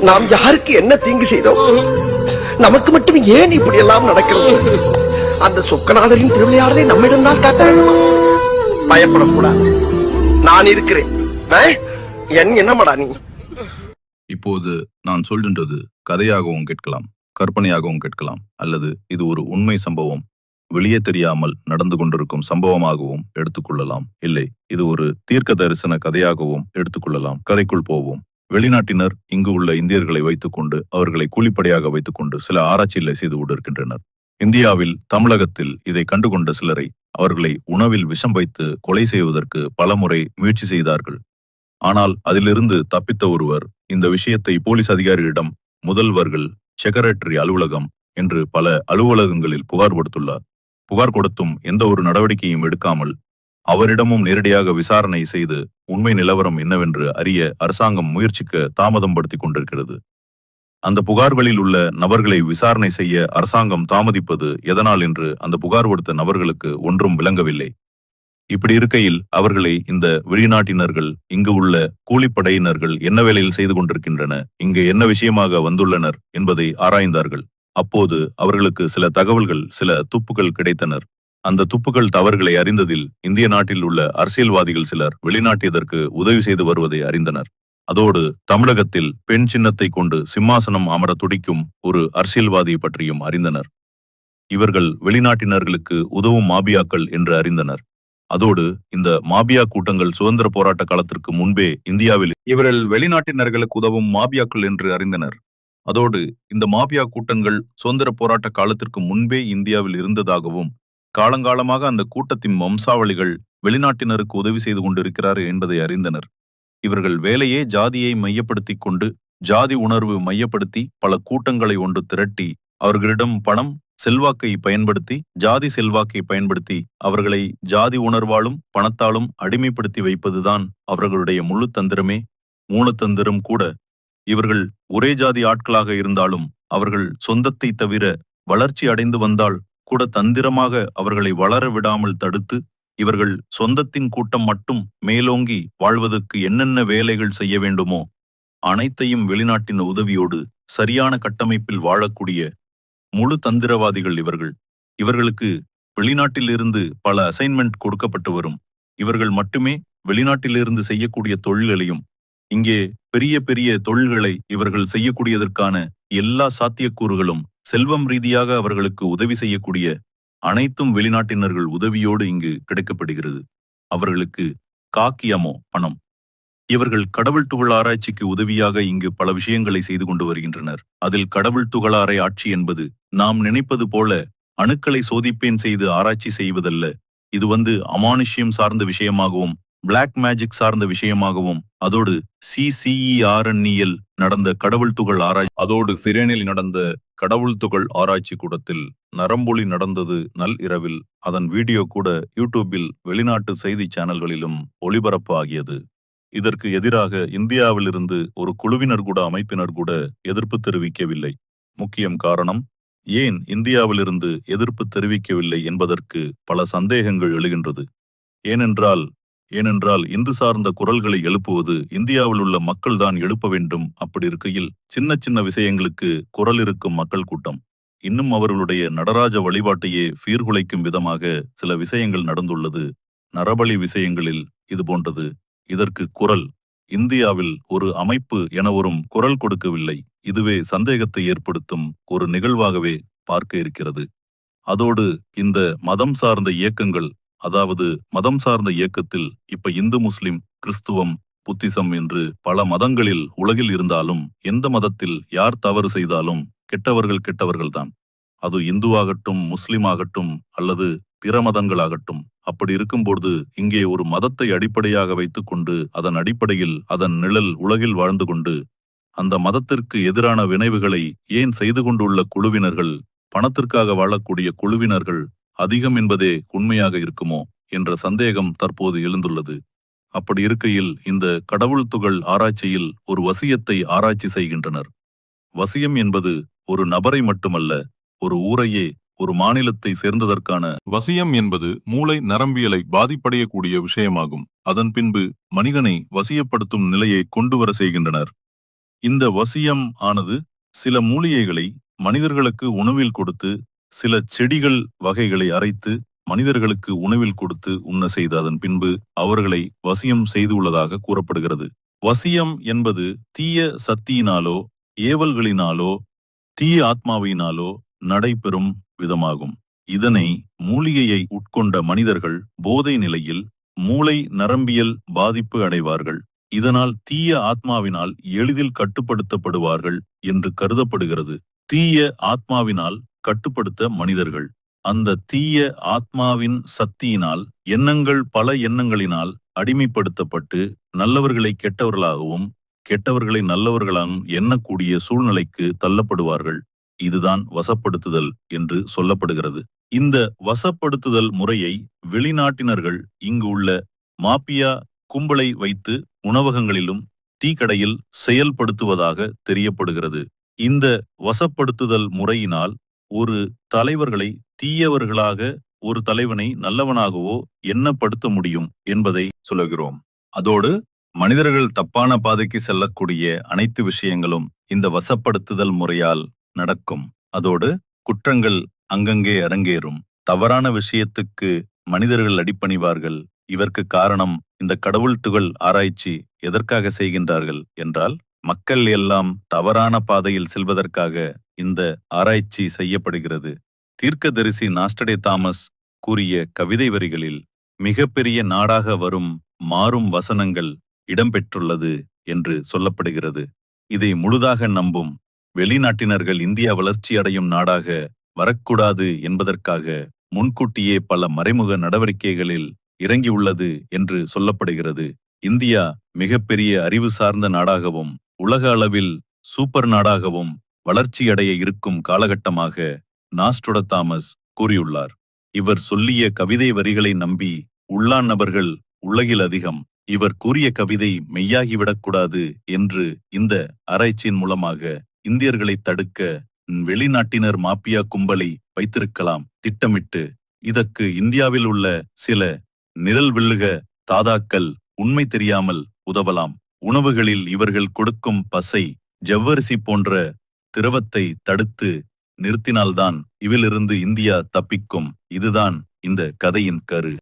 நாம் யாருக்கு என்ன தீங்கு செய்தோம்? நமக்கு மட்டும் ஏன் இப்படி எல்லாம் நடக்கிறது? அந்த சொக்கநாதரின் திருவிளையாடலை நம்மிடம் தான் காட்ட வேண்டுமா? பயப்படக்கூடாது, நான் இருக்கிறேன். என் என்னமடா நீ? இப்போது நான் சொல்கின்றது கதையாகவும் கேட்கலாம், கற்பனையாகவும் கேட்கலாம், அல்லது இது ஒரு உண்மை சம்பவம், வெளியே தெரியாமல் நடந்து கொண்டிருக்கும் சம்பவமாகவும் எடுத்துக்கொள்ளலாம். இல்லை, இது ஒரு தீர்க்க தரிசன கதையாகவும் எடுத்துக்கொள்ளலாம். கதைக்குள் போவோம். வெளிநாட்டினர் இங்கு உள்ள இந்தியர்களை வைத்துக்கொண்டு, அவர்களை கூலிப்படையாக வைத்துக்கொண்டு சில ஆராய்ச்சிகளை செய்து கொண்டிருக்கின்றனர். இந்தியாவில், தமிழகத்தில் இதை கண்டுகொண்ட சிலரை அவர்களை உணவில் விஷம் வைத்து கொலை செய்வதற்கு பலமுறை முயற்சி செய்தார்கள். ஆனால் அதிலிருந்து தப்பித்த ஒருவர் இந்த விஷயத்தை போலீஸ் அதிகாரியிடம், முதல்வர்கள், செக்ரட்டரி அலுவலகம் என்று பல அலுவலகங்களில் புகார் கொடுத்துள்ளார். புகார் கொடுத்தும் எந்த ஒரு நடவடிக்கையும் எடுக்காமல் அவரிடமும் நேரடியாக விசாரணை செய்து உண்மை நிலவரம் என்னவென்று அறிய அரசாங்கம் முயற்சிக்க தாமதம் படுத்திக் கொண்டிருக்கிறது. அந்த புகார்களில் உள்ள நபர்களை விசாரணை செய்ய அரசாங்கம் தாமதிப்பது எதனால் என்று அந்த புகார் கொடுத்த நபர்களுக்கு ஒன்றும் விளங்கவில்லை. இப்படி இருக்கையில் அவர்களை இந்த வெளிநாட்டினர்கள் இங்கு உள்ள கூலிப்படையினர்கள் என்ன வேலையில் செய்து கொண்டிருக்கின்றன, இங்கு என்ன விஷயமாக வந்துள்ளனர் என்பதை ஆராய்ந்தார்கள். அப்போது அவர்களுக்கு சில தகவல்கள், சில துப்புகள் கிடைத்தனர். அந்த துப்புகள் தவறுகளை அறிந்ததில் இந்திய நாட்டில் உள்ள அரசியல்வாதிகள் சிலர் வெளிநாட்டியதற்கு உதவி செய்து வருவதை அறிந்தனர். அதோடு தமிழகத்தில் பெண் சின்னத்தை கொண்டு சிம்மாசனம் அமர துடிக்கும் ஒரு அரசியல்வாதி பற்றியும் அறிந்தனர். இவர்கள் வெளிநாட்டினர்களுக்கு உதவும் மாபியாக்கள் என்று அறிந்தனர். அதோடு இந்த மாபியா கூட்டங்கள் சுதந்திர போராட்ட காலத்திற்கு முன்பே இந்தியாவில் இவர்கள் வெளிநாட்டினர்களுக்கு உதவும் மாபியாக்கள் என்று அறிந்தனர். அதோடு இந்த மாபியா கூட்டங்கள் சுதந்திர போராட்ட காலத்திற்கு முன்பே இந்தியாவில் இருந்ததாகவும், காலங்காலமாக அந்த கூட்டத்தின் வம்சாவளிகள் வெளிநாட்டினருக்கு உதவி செய்து கொண்டிருக்கிறார் என்பதை அறிந்தனர். இவர்கள் வேலையே ஜாதியை மையப்படுத்திக் கொண்டு, ஜாதி உணர்வு மையப்படுத்தி பல கூட்டங்களை ஒன்று திரட்டி, அவர்களிடம் பணம், செல்வாக்கை பயன்படுத்தி, ஜாதி செல்வாக்கை பயன்படுத்தி அவர்களை ஜாதி உணர்வாலும் பணத்தாலும் அடிமைப்படுத்தி வைப்பதுதான் அவர்களுடைய முழு தந்திரமே, மூலத்தந்திரம் கூட. இவர்கள் ஒரே ஜாதி ஆட்களாக இருந்தாலும் அவர்கள் சொந்தத்தை தவிர வளர்ச்சி அடைந்து வந்தால் கூட தந்திரமாக அவர்களை வளர விடாமல் தடுத்து, இவர்கள் சொந்தத்தின் கூட்டம் மட்டும் மேலோங்கி வாழ்வதற்கு என்னென்ன வேலைகள் செய்ய வேண்டுமோ அனைத்தையும் வெளிநாட்டின் உதவியோடு சரியான கட்டமைப்பில் வாழக்கூடிய முழு தந்திரவாதிகள் இவர்கள். இவர்களுக்கு வெளிநாட்டிலிருந்து பல அசைன்மெண்ட் கொடுக்கப்பட்டு வரும். இவர்கள் மட்டுமே வெளிநாட்டிலிருந்து செய்யக்கூடிய தொழில்களையும், இங்கே பெரிய பெரிய தொழில்களை இவர்கள் செய்யக்கூடியதற்கான எல்லா சாத்தியக்கூறுகளும், செல்வம் ரீதியாக அவர்களுக்கு உதவி செய்யக்கூடிய அனைத்தும் வெளிநாட்டினர்கள் உதவியோடு இங்கு கிடைக்கப்படுகிறது. அவர்களுக்கு காக்கியமோ பணம். இவர்கள் கடவுள் துகள் ஆராய்ச்சிக்கு உதவியாக இங்கு பல விஷயங்களை செய்து கொண்டு வருகின்றனர். அதில் கடவுள் துகளாரை ஆட்சி என்பது நாம் நினைப்பது போல அணுக்களை சோதிப்பேன் செய்து ஆராய்ச்சி செய்வதல்ல. இது அமானுஷ்யம் சார்ந்த விஷயமாகவும், பிளாக் மேஜிக் சார்ந்த விஷயமாகவும், அதோடு CCERNL நடந்த கடவுள் துகள் ஆராய்ச்சி, அதோடு சிரேனில் நடந்த கடவுள் துகள் ஆராய்ச்சி கூடத்தில் நரம்பொலி நடந்தது நல் இரவில். அதன் வீடியோ கூட யூடியூபில் வெளிநாட்டு செய்தி சேனல்களிலும் ஒளிபரப்பு ஆகியது. இதற்கு எதிராக இந்தியாவிலிருந்து ஒரு குழுவினர் கூட, அமைப்பினர் கூட எதிர்ப்பு தெரிவிக்கவில்லை. முக்கியம் காரணம், ஏன் இந்தியாவிலிருந்து எதிர்ப்பு தெரிவிக்கவில்லை என்பதற்கு பல சந்தேகங்கள் எழுகின்றது. ஏனென்றால் இந்து சார்ந்த குரல்களை எழுப்புவது இந்தியாவில் உள்ள மக்கள் தான் எழுப்ப வேண்டும். அப்படி இருக்கையில் சின்ன சின்ன விஷயங்களுக்கு குரல் இருக்கும் மக்கள் கூட்டம் இன்னும் அவர்களுடைய நடராஜ வழிபாட்டையே சீர்குலைக்கும் விதமாக சில விஷயங்கள் நடந்துள்ளது. நரபலி விஷயங்களில் இது போன்றது. இதற்கு குரல் இந்தியாவில் ஒரு அமைப்பு எனவரும் குரல் கொடுக்கவில்லை. இதுவே சந்தேகத்தை ஏற்படுத்தும் ஒரு நிகழ்வாகவே பார்க்க இருக்கிறது. அதோடு இந்த மதம் சார்ந்த இயக்கங்கள், அதாவது மதம் சார்ந்த இயக்கத்தில் இப்ப இந்து, முஸ்லிம், கிறிஸ்துவம், புத்திசம் என்று பல மதங்களில் உலகில் இருந்தாலும், எந்த மதத்தில் யார் தவறு செய்தாலும் கெட்டவர்கள்தான். அது இந்துவாகட்டும், முஸ்லிம் ஆகட்டும், அல்லது பிற மதங்களாகட்டும். அப்படி இருக்கும்போது இங்கே ஒரு மதத்தை அடிப்படையாக வைத்துக்கொண்டு, அதன் அடிப்படையில் அதன் நிழல் உலகில் வாழ்ந்து கொண்டு, அந்த மதத்திற்கு எதிரான வினைவுகளை ஏன் செய்து கொண்டுள்ள குழுவினர்கள், பணத்திற்காக வாழக்கூடிய குழுவினர்கள் அதிகம் என்பதே உண்மையாக இருக்குமோ என்ற சந்தேகம் தற்போது எழுந்துள்ளது. அப்படி இருக்கையில் இந்த கடவுள் துகள் ஆராய்ச்சியில் ஒரு வசியத்தை ஆராய்ச்சி செய்கின்றனர். வசியம் என்பது ஒரு நபரை மட்டுமல்ல, ஒரு ஊரையே, ஒரு மாநிலத்தை சேர்ந்ததற்கான வசியம் என்பது மூளை நரம்பியலை பாதிப்படையக்கூடிய விஷயமாகும். அதன் பின்பு மனிதனை வசியப்படுத்தும் நிலையை கொண்டு வர செய்கின்றனர். இந்த வசியம் ஆனது சில மூலிகைகளை மனிதர்களுக்கு உணவில் கொடுத்து, சில செடிகள் வகைகளை அரைத்து மனிதர்களுக்கு உணவில் கொடுத்து உண்ண செய்து அதன் பின்பு அவர்களை வசியம் செய்துள்ளதாக கூறப்படுகிறது. வசியம் என்பது தீய சக்தியினாலோ ஏவல்களினாலோ தீய ஆத்மாவினாலோ நடைபெறும் விதமாகும். இதனை மூலிகையை உட்கொண்ட மனிதர்கள் போதை நிலையில் மூளை நரம்பியல் பாதிப்பு அடைவார்கள். இதனால் தீய ஆத்மாவினால் எளிதில் கட்டுப்படுத்தப்படுவார்கள் என்று கருதப்படுகிறது. தீய ஆத்மாவினால் கட்டுப்படுத்த மனிதர்கள் அந்த தீய ஆத்மாவின் சக்தியினால் பல எண்ணங்களினால் அடிமைப்படுத்தப்பட்டு நல்லவர்களை கெட்டவர்களாகவும் கெட்டவர்களை நல்லவர்களாகவும் எண்ணக்கூடிய சூழ்நிலைக்கு தள்ளப்படுவார்கள். இதுதான் வசப்படுத்துதல் என்று சொல்லப்படுகிறது. இந்த வசப்படுத்துதல் முறையை வெளிநாட்டினர்கள் இங்கு உள்ள மாபியா கும்பலை வைத்து உணவகங்களிலும் டீ கடையில் செயல்படுத்துவதாக தெரியப்படுகிறது. இந்த வசப்படுத்துதல் முறையினால் ஒரு தலைவர்களை தீயவர்களாக ஒரு தலைவனை நல்லவனாகவோ எண்ணப்படுத்த முடியும் என்பதை சொல்லுகிறோம். அதோடு மனிதர்கள் தப்பான பாதைக்கு செல்லக்கூடிய அனைத்து விஷயங்களும் இந்த வசப்படுத்துதல் முறையால் நடக்கும். அதோடு குற்றங்கள் அங்கங்கே அரங்கேறும். தவறான விஷயத்துக்கு மனிதர்கள் அடிபணிவார்கள். இதற்கு காரணம் இந்த கடவுள் துகள் ஆராய்ச்சி எதற்காக செய்கின்றார்கள் என்றால், மக்கள் எல்லாம் தவறான பாதையில் செல்வதற்காக இந்த ஆராய்ச்சி செய்யப்படுகிறது. தீர்க்கதரிசி நாஸ்டடே தாமஸ் கூறிய கவிதை வரிகளில் மிகப்பெரிய நாடாக வரும் மாறும் வசனங்கள் இடம்பெற்றுள்ளது என்று சொல்லப்படுகிறது. இதை முழுதாக நம்பும் வெளிநாட்டினர்கள் இந்தியா வளர்ச்சி அடையும் நாடாக வரக்கூடாது என்பதற்காக முன்கூட்டியே பல மறைமுக நடவடிக்கைகளில் இறங்கியுள்ளது என்று சொல்லப்படுகிறது. இந்தியா மிகப்பெரிய அறிவு சார்ந்த நாடாகவும் உலக அளவில் சூப்பர் நாடாகவும் வளர்ச்சியடைய இருக்கும் காலகட்டமாக நாஸ்டோடதாமஸ் கூறியுள்ளார். இவர் சொல்லிய கவிதை வரிகளை நம்பி உள்ளான் நபர்கள் உலகில் அதிகம். இவர் கூறிய கவிதை மெய்யாகிவிடக்கூடாது என்று இந்த ஆராய்ச்சியின் மூலமாக இந்தியர்களை தடுக்க வெளிநாட்டினர் மாபியா கும்பலை வைத்திருக்கலாம் திட்டமிட்டு. இதற்கு இந்தியாவில் உள்ள சில நிழல் வில்லுக தாதாக்கள் உண்மை தெரியாமல் உதவலாம். உணவுகளில் இவர்கள் கொடுக்கும் பசை ஜவ்வரிசி போன்ற திரவத்தை தடுத்து நிறுத்தினால்தான் இதிலிருந்து இந்தியா தப்பிக்கும். இதுதான் இந்த கதையின் கரு.